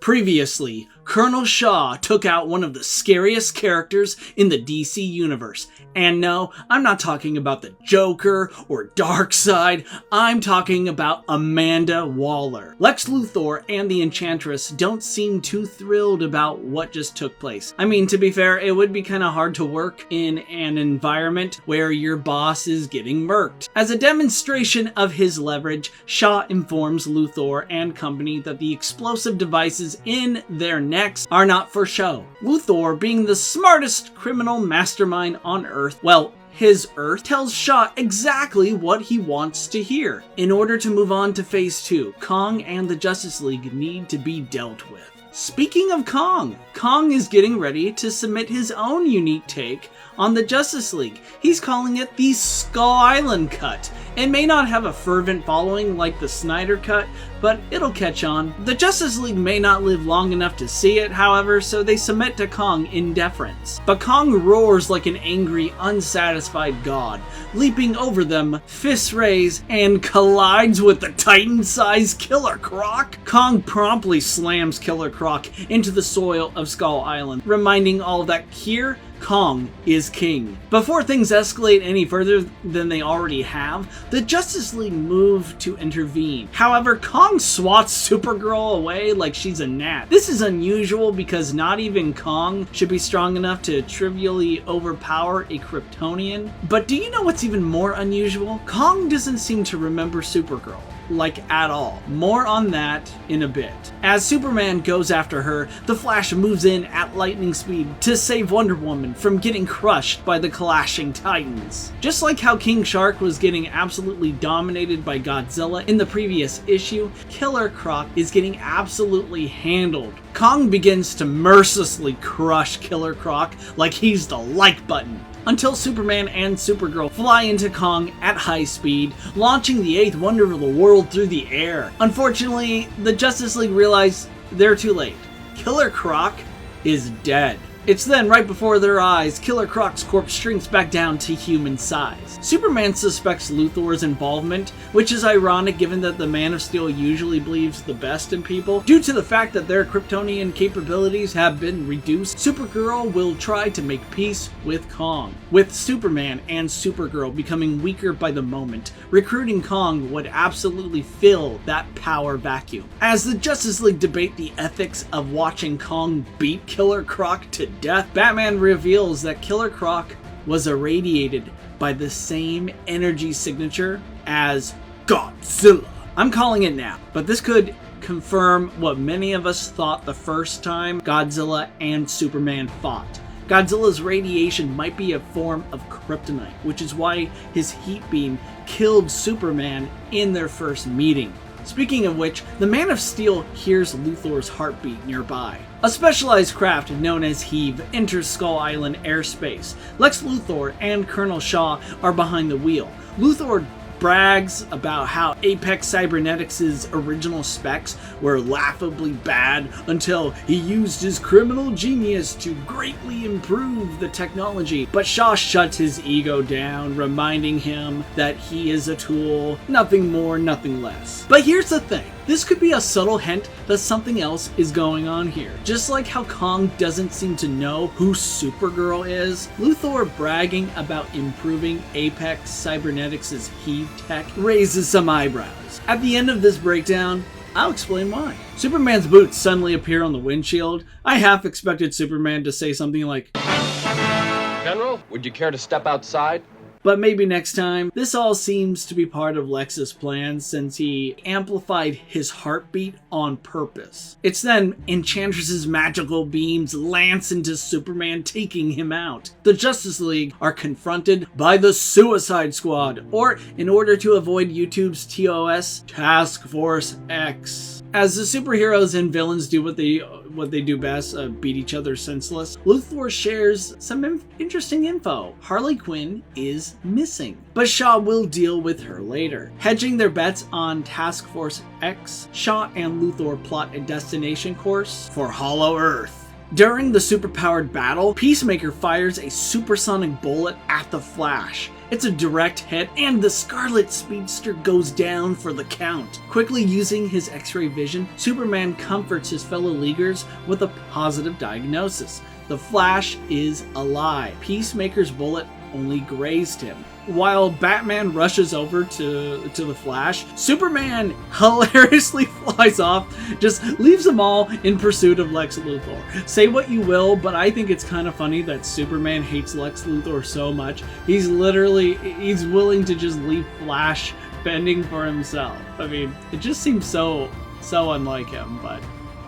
Previously, Colonel Shaw took out one of the scariest characters in the DC universe. And no, I'm not talking about the Joker or Darkseid, I'm talking about Amanda Waller. Lex Luthor and the Enchantress don't seem too thrilled about what just took place. I mean, to be fair, it would be kind of hard to work in an environment where your boss is getting murked. As a demonstration of his leverage, Shaw informs Luthor and company that the explosive devices in their necks are not for show. Luthor, being the smartest criminal mastermind on Earth, well, his Earth, tells Shaw exactly what he wants to hear. In order to move on to Phase 2, Kong and the Justice League need to be dealt with. Speaking of Kong, Kong is getting ready to submit his own unique take on the Justice League. He's calling it the Skull Island Cut. It may not have a fervent following like the Snyder Cut, but it'll catch on. The Justice League may not live long enough to see it, however, so they submit to Kong in deference. But Kong roars like an angry, unsatisfied god, leaping over them, fists raised, and collides with the Titan-sized Killer Croc. Kong promptly slams Killer Croc into the soil of Skull Island, reminding all that here, Kong is king. Before things escalate any further than they already have, the Justice League move to intervene. However, Kong swats Supergirl away like she's a gnat. This is unusual because not even Kong should be strong enough to trivially overpower a Kryptonian. But do you know what's even more unusual? Kong doesn't seem to remember Supergirl. Like at all. More on that in a bit. As Superman goes after her, the Flash moves in at lightning speed to save Wonder Woman from getting crushed by the clashing Titans. Just like how King Shark was getting absolutely dominated by Godzilla in the previous issue, Killer Croc is getting absolutely handled. Kong begins to mercilessly crush Killer Croc like he's the like button, until Superman and Supergirl fly into Kong at high speed, launching the 8th wonder of the world through the air. Unfortunately, the Justice League realize they're too late. Killer Croc is dead. It's then, right before their eyes, Killer Croc's corpse shrinks back down to human size. Superman suspects Luthor's involvement, which is ironic given that the Man of Steel usually believes the best in people. Due to the fact that their Kryptonian capabilities have been reduced, Supergirl will try to make peace with Kong, with Superman and Supergirl becoming weaker by the moment. Recruiting Kong would absolutely fill that power vacuum. As the Justice League debate the ethics of watching Kong beat Killer Croc to death, Batman reveals that Killer Croc was irradiated by the same energy signature as Godzilla. I'm calling it now, but this could confirm what many of us thought the first time Godzilla and Superman fought. Godzilla's radiation might be a form of kryptonite, which is why his heat beam killed Superman in their first meeting. Speaking of which, the Man of Steel hears Luthor's heartbeat nearby. A specialized craft known as Heave enters Skull Island airspace. Lex Luthor and Colonel Shaw are behind the wheel. Luthor brags about how Apex Cybernetics' original specs were laughably bad until he used his criminal genius to greatly improve the technology. But Shaw shuts his ego down, reminding him that he is a tool, nothing more, nothing less. But here's the thing. This could be a subtle hint that something else is going on here. Just like how Kong doesn't seem to know who Supergirl is, Luthor bragging about improving Apex Cybernetics' Heave tech raises some eyebrows. At the end of this breakdown, I'll explain why. Superman's boots suddenly appear on the windshield. I half expected Superman to say something like, General, would you care to step outside? But maybe next time. This all seems to be part of Lex's plan since he amplified his heartbeat on purpose. It's then Enchantress's magical beams lance into Superman, taking him out. The Justice League are confronted by the Suicide Squad, or in order to avoid YouTube's TOS, Task Force X. As the superheroes and villains do what they do best, beat each other senseless, Luthor shares some interesting info. Harley Quinn is missing, but Shaw will deal with her later. Hedging their bets on Task Force X, Shaw and Luthor plot a destination course for Hollow Earth. During the superpowered battle, Peacemaker fires a supersonic bullet at the Flash. It's a direct hit, and the Scarlet Speedster goes down for the count. Quickly using his X-ray vision, Superman comforts his fellow Leaguers with a positive diagnosis. The Flash is alive. Peacemaker's bullet only grazed him. While Batman rushes over to the Flash, Superman hilariously flies off, just leaves them all in pursuit of Lex Luthor. Say what you will, but I think it's kind of funny that Superman hates Lex Luthor so much. He's willing to just leave Flash fending for himself. I mean, it just seems so unlike him, but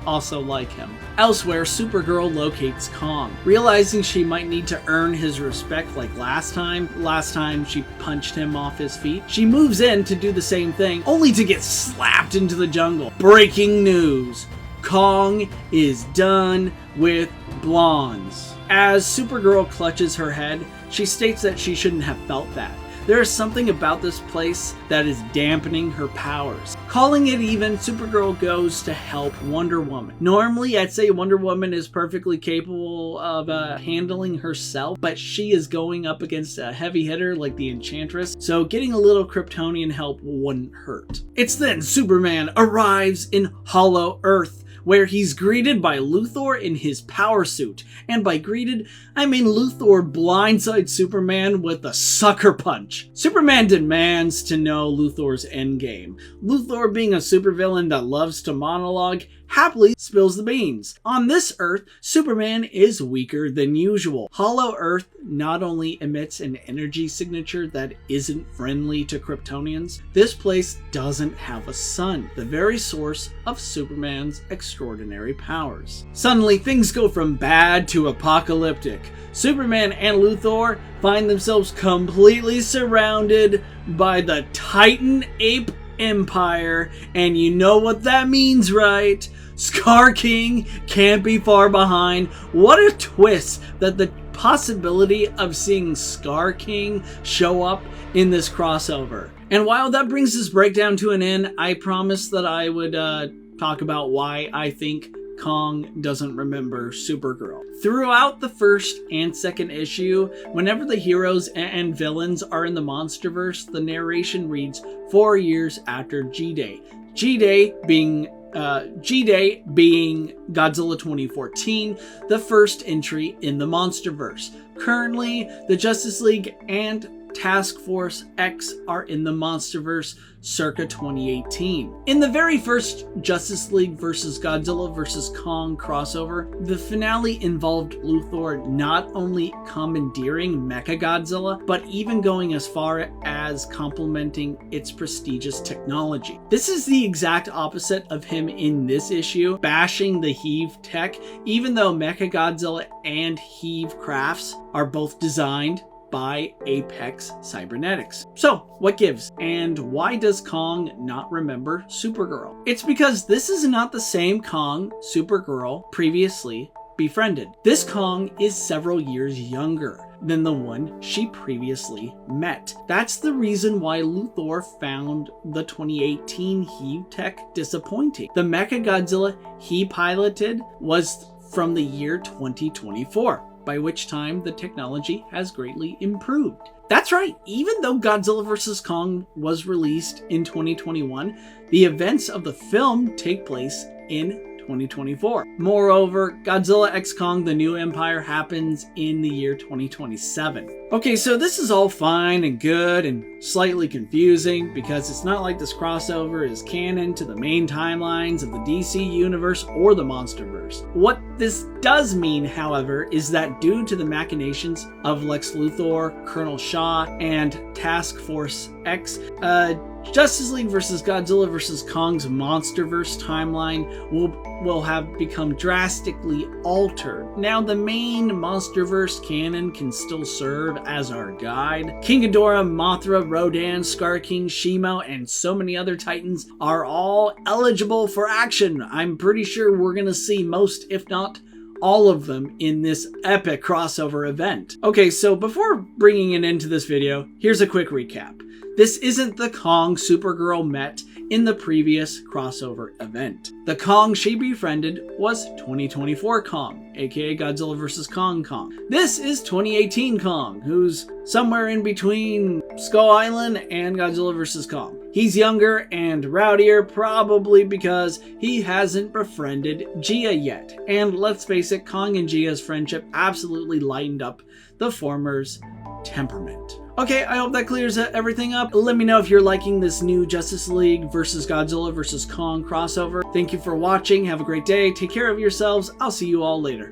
also like him. Elsewhere, Supergirl locates Kong. Realizing she might need to earn his respect like last time she punched him off his feet, she moves in to do the same thing, only to get slapped into the jungle. Breaking news: Kong is done with blondes. As Supergirl clutches her head, she states that she shouldn't have felt that. There is something about this place that is dampening her powers. Calling it even, Supergirl goes to help Wonder Woman. Normally, I'd say Wonder Woman is perfectly capable of handling herself, but she is going up against a heavy hitter like the Enchantress, so getting a little Kryptonian help wouldn't hurt. It's then Superman arrives in Hollow Earth, where he's greeted by Luthor in his power suit. And by greeted, I mean Luthor blindsides Superman with a sucker punch. Superman demands to know Luthor's endgame. Luthor, being a supervillain that loves to monologue, happily spills the beans. On this Earth, Superman is weaker than usual. Hollow Earth not only emits an energy signature that isn't friendly to Kryptonians, this place doesn't have a sun, the very source of Superman's extraordinary powers. Suddenly, things go from bad to apocalyptic. Superman and Luthor find themselves completely surrounded by the Titan Ape Empire, and you know what that means, right? Scar King can't be far behind. What a twist that the possibility of seeing Scar King show up in this crossover. And while that brings this breakdown to an end, I promised that I would talk about why I think Kong doesn't remember Supergirl. Throughout the first and second issue, whenever the heroes and villains are in the Monsterverse, the narration reads 4 years after G-Day. G-Day being Godzilla 2014, the first entry in the Monsterverse. Currently, the Justice League and Task Force X are in the Monsterverse circa 2018. In the very first Justice League vs. Godzilla vs. Kong crossover, the finale involved Luthor not only commandeering Mechagodzilla, but even going as far as complimenting its prestigious technology. This is the exact opposite of him in this issue, bashing the Heave tech, even though Mechagodzilla and Heave crafts are both designed by Apex Cybernetics. So, what gives? And why does Kong not remember Supergirl? It's because this is not the same Kong Supergirl previously befriended. This Kong is several years younger than the one she previously met. That's the reason why Luthor found the 2018 Heave tech disappointing. The Mechagodzilla he piloted was from the year 2024. By which time the technology has greatly improved. That's right, even though Godzilla vs. Kong was released in 2021, the events of the film take place in 2024. Moreover, Godzilla x Kong: The New Empire happens in the year 2027. Okay, so this is all fine and good and slightly confusing because it's not like this crossover is canon to the main timelines of the DC universe or the Monsterverse. What this does mean, however, is that due to the machinations of Lex Luthor, Colonel Shaw, and Task Force X, Justice League vs. Godzilla vs. Kong's Monsterverse timeline will have become drastically altered. Now, the main Monsterverse canon can still serve as our guide. King Ghidorah, Mothra, Rodan, Scar King, Shimo, and so many other Titans are all eligible for action. I'm pretty sure we're gonna see most, if not all of them, in this epic crossover event. Okay, so before bringing an end to this video, here's a quick recap. This isn't the Kong Supergirl met in the previous crossover event. The Kong she befriended was 2024 Kong, aka Godzilla vs. Kong Kong. This is 2018 Kong, who's somewhere in between Skull Island and Godzilla vs. Kong. He's younger and rowdier, probably because he hasn't befriended Gia yet. And let's face it, Kong and Gia's friendship absolutely lightened up the former's temperament. Okay, I hope that clears everything up. Let me know if you're liking this new Justice League versus Godzilla vs. Kong crossover. Thank you for watching. Have a great day. Take care of yourselves. I'll see you all later.